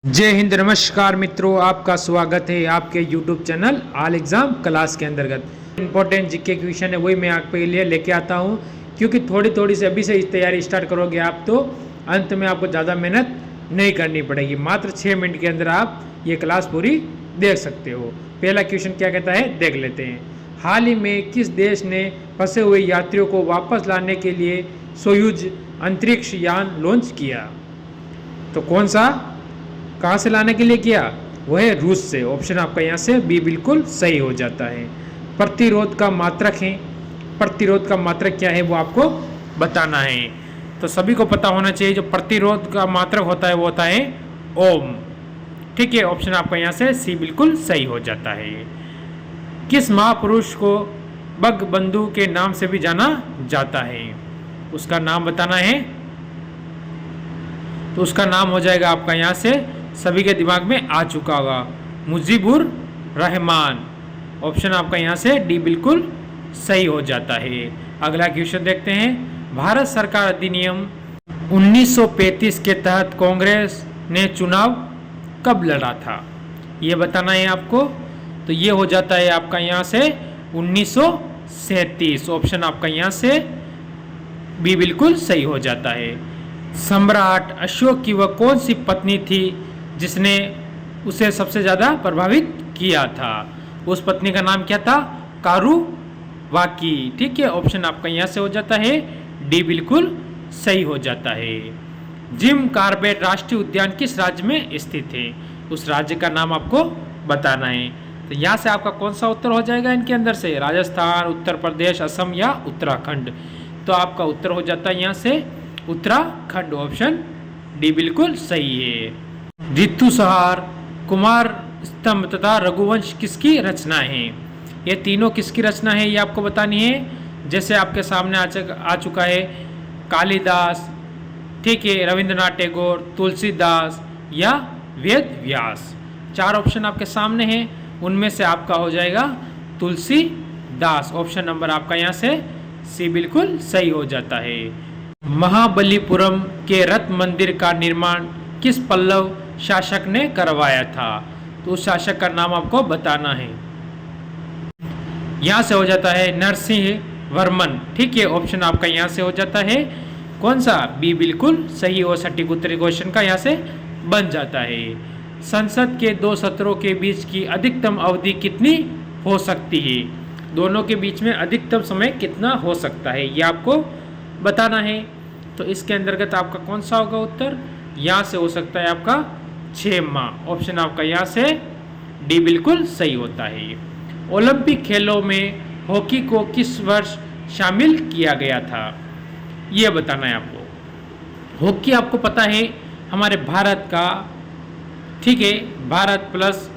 जय हिंद, नमस्कार मित्रों, आपका स्वागत है आपके YouTube channel all exam class के अंतर्गत। इंपॉर्टेंट जीके क्वेश्चन है वही मैं आपके लिए लेके आता हूँ, क्योंकि थोड़ी थोड़ी से अभी से तैयारी स्टार्ट करोगे आप तो अंत में आपको ज़्यादा मेहनत नहीं करनी पड़ेगी। मात्र 6 मिनट के अंदर आप ये क्लास पूरी देख सकते हो। पहला क्वेश्चन क्या कहता है, देख लेते हैं। हाल ही में किस देश ने फंसे हुए यात्रियों को वापस लाने के लिए सोयूज अंतरिक्ष यान लॉन्च किया? तो कौन सा, कहाँ से लाने के लिए किया? वह है रूस से। ऑप्शन आपका यहाँ से बी बिल्कुल सही हो जाता है। प्रतिरोध का मात्रक है, प्रतिरोध का मात्रक क्या है वो आपको बताना है। तो सभी को पता होना चाहिए जो प्रतिरोध का मात्रक होता है वो होता है ओम। ठीक है, ऑप्शन आपका यहाँ से सी बिल्कुल सही हो जाता है। किस महापुरुष को बंगबंधु के नाम से भी जाना जाता है? उसका नाम बताना है। तो उसका नाम हो जाएगा आपका यहाँ से, सभी के दिमाग में आ चुका होगा, मुजीबुर रहमान। ऑप्शन आपका यहाँ से डी बिल्कुल सही हो जाता है। अगला क्वेश्चन देखते हैं। भारत सरकार अधिनियम 1935 के तहत कांग्रेस ने चुनाव कब लड़ा था? ये बताना है आपको। तो ये हो जाता है आपका यहाँ से 1937। ऑप्शन आपका यहाँ से बी बिल्कुल सही हो जाता है। सम्राट अशोक की वह कौन सी पत्नी थी जिसने उसे सबसे ज़्यादा प्रभावित किया था? उस पत्नी का नाम क्या था? कारुवाकी। ठीक है, ऑप्शन आपका यहाँ से हो जाता है डी बिल्कुल सही हो जाता है। जिम कॉर्बेट राष्ट्रीय उद्यान किस राज्य में स्थित है? उस राज्य का नाम आपको बताना है। तो यहाँ से आपका कौन सा उत्तर हो जाएगा इनके अंदर से? राजस्थान, उत्तर प्रदेश, असम या उत्तराखंड? तो आपका उत्तर हो जाता है यहाँ से उत्तराखंड। ऑप्शन डी बिल्कुल सही है। ऋतुसंहार, कुमार स्तंभ तथा रघुवंश किसकी रचना है? ये तीनों किसकी रचना है ये आपको बतानी है। जैसे आपके सामने आ चुका है कालिदास, ठीक है, रविंद्रनाथ टैगोर, तुलसीदास या वेद व्यास। 4 ऑप्शन आपके सामने हैं, उनमें से आपका हो जाएगा तुलसीदास। ऑप्शन नंबर आपका यहाँ से सी बिल्कुल सही हो जाता है। महाबलीपुरम के रथ मंदिर का निर्माण किस पल्लव शासक ने करवाया था? तो उस शासक का नाम आपको बताना है। यहां से हो जाता है नरसिंह वर्मन। ठीक है, ऑप्शन आपका यहां से हो जाता है कौन सा? बी बिल्कुल सही और सटीक उत्तर क्वेश्चन का यहां से बन जाता है। संसद के 2 सत्रों के बीच की अधिकतम अवधि कितनी हो सकती है? दोनों के बीच में अधिकतम समय कितना हो सकता है ये आपको बताना है। तो इसके अंतर्गत आपका कौन सा होगा उत्तर? यहाँ से हो सकता है आपका 6 माह। ऑप्शन आपका यहाँ से डी बिल्कुल सही होता है। ओलंपिक खेलों में हॉकी को किस वर्ष शामिल किया गया था? ये बताना है आपको। हॉकी आपको पता है हमारे भारत का, ठीक है, भारत प्लस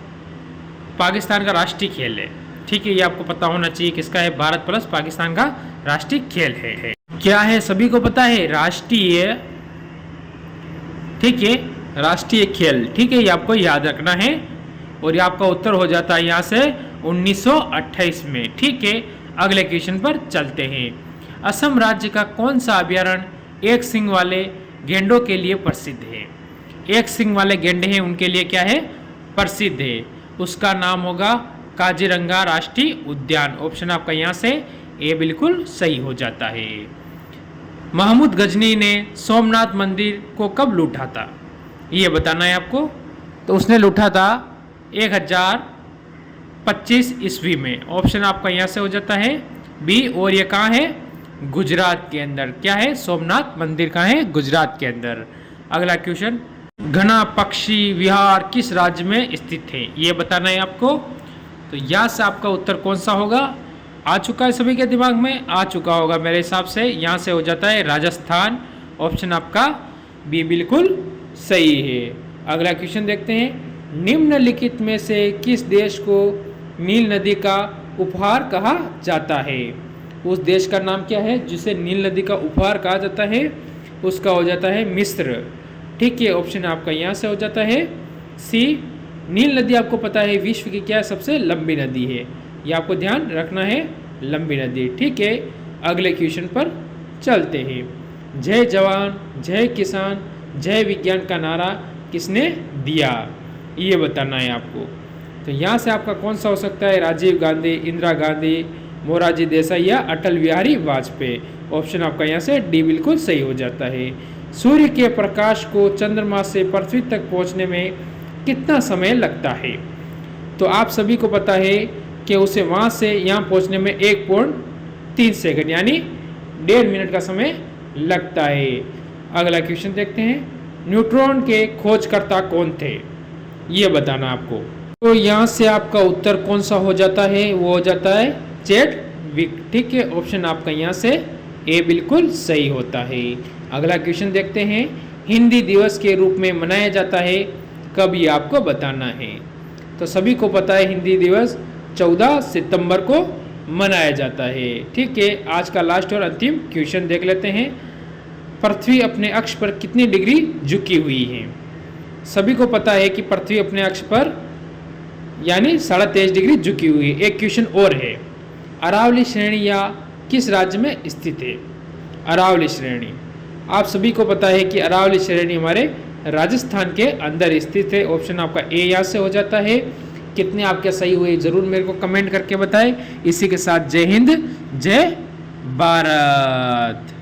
पाकिस्तान का राष्ट्रीय खेल है। ठीक है, ये आपको पता होना चाहिए किसका है, भारत प्लस पाकिस्तान का राष्ट्रीय खेल है। क्या है सभी को पता है? राष्ट्रीय, ठीक है, राष्ट्रीय खेल। ठीक है, ये आपको याद रखना है। और ये आपका उत्तर हो जाता है यहाँ से 1928 में। ठीक है, अगले क्वेश्चन पर चलते हैं। असम राज्य का कौन सा अभ्यारण्य एक सिंग वाले गेंडों के लिए प्रसिद्ध है? एक सिंग वाले गेंडे हैं उनके लिए क्या है? प्रसिद्ध है। उसका नाम होगा काजीरंगा राष्ट्रीय उद्यान। ऑप्शन आपका यहाँ से ए बिल्कुल सही हो जाता है। महमूद गजनी ने सोमनाथ मंदिर को कब लूटा था? ये बताना है आपको। तो उसने लूटा था 1025 ईस्वी में। ऑप्शन आपका यहाँ से हो जाता है बी। और ये कहाँ है? गुजरात के अंदर। क्या है? सोमनाथ मंदिर कहाँ है? गुजरात के अंदर। अगला क्वेश्चन, घना पक्षी विहार किस राज्य में स्थित है? ये बताना है आपको। तो यहाँ से आपका उत्तर कौन सा होगा? आ चुका है सभी के दिमाग में, आ चुका होगा मेरे हिसाब से। यहाँ से हो जाता है राजस्थान। ऑप्शन आपका बी बिल्कुल सही है। अगला क्वेश्चन देखते हैं। निम्नलिखित में से किस देश को नील नदी का उपहार कहा जाता है? उस देश का नाम क्या है जिसे नील नदी का उपहार कहा जाता है? उसका हो जाता है मिस्र। ठीक है, ऑप्शन आपका यहाँ से हो जाता है सी। नील नदी आपको पता है विश्व की क्या सबसे लंबी नदी है, ये आपको ध्यान रखना है, लंबी नदी। ठीक है, अगले क्वेश्चन पर चलते हैं। जय जवान जय किसान जय विज्ञान का नारा किसने दिया, ये बताना है आपको। तो यहाँ से आपका कौन सा हो सकता है, राजीव गांधी, इंदिरा गांधी, मोरारजी देसाई या अटल बिहारी वाजपेयी। ऑप्शन आपका यहाँ से डी बिल्कुल सही हो जाता है। सूर्य के प्रकाश को चंद्रमा से पृथ्वी तक पहुँचने में कितना समय लगता है। तो आप सभी को पता है कि उसे वहाँ से यहाँ पहुँचने में 1.3 सेकंड यानी 1.5 मिनट का समय लगता है। अगला क्वेश्चन देखते हैं, न्यूट्रॉन के खोजकर्ता कौन थे, ये बताना आपको। तो यहाँ से आपका उत्तर कौन सा हो जाता है, वो हो जाता है चैडविक। ठीक है, ऑप्शन आपका यहाँ से ए बिल्कुल सही होता है। अगला क्वेश्चन देखते हैं, हिंदी दिवस के रूप में मनाया जाता है कब, ये आपको बताना है। तो सभी को पता है हिंदी दिवस 14 सितंबर को मनाया जाता है। ठीक है, आज का लास्ट और अंतिम क्वेश्चन देख लेते हैं, पृथ्वी अपने अक्ष पर कितनी डिग्री झुकी हुई है। सभी को पता है कि पृथ्वी अपने अक्ष पर यानी 23.5 डिग्री झुकी हुई है। एक क्वेश्चन और है, अरावली श्रेणी या किस राज्य में स्थित है। अरावली श्रेणी, आप सभी को पता है कि अरावली श्रेणी हमारे राजस्थान के अंदर स्थित है। ऑप्शन आपका ए यहाँ से हो जाता है। कितने आपके सही हुए जरूर मेरे को कमेंट करके बताएं। इसी के साथ जय हिंद, जय भारत।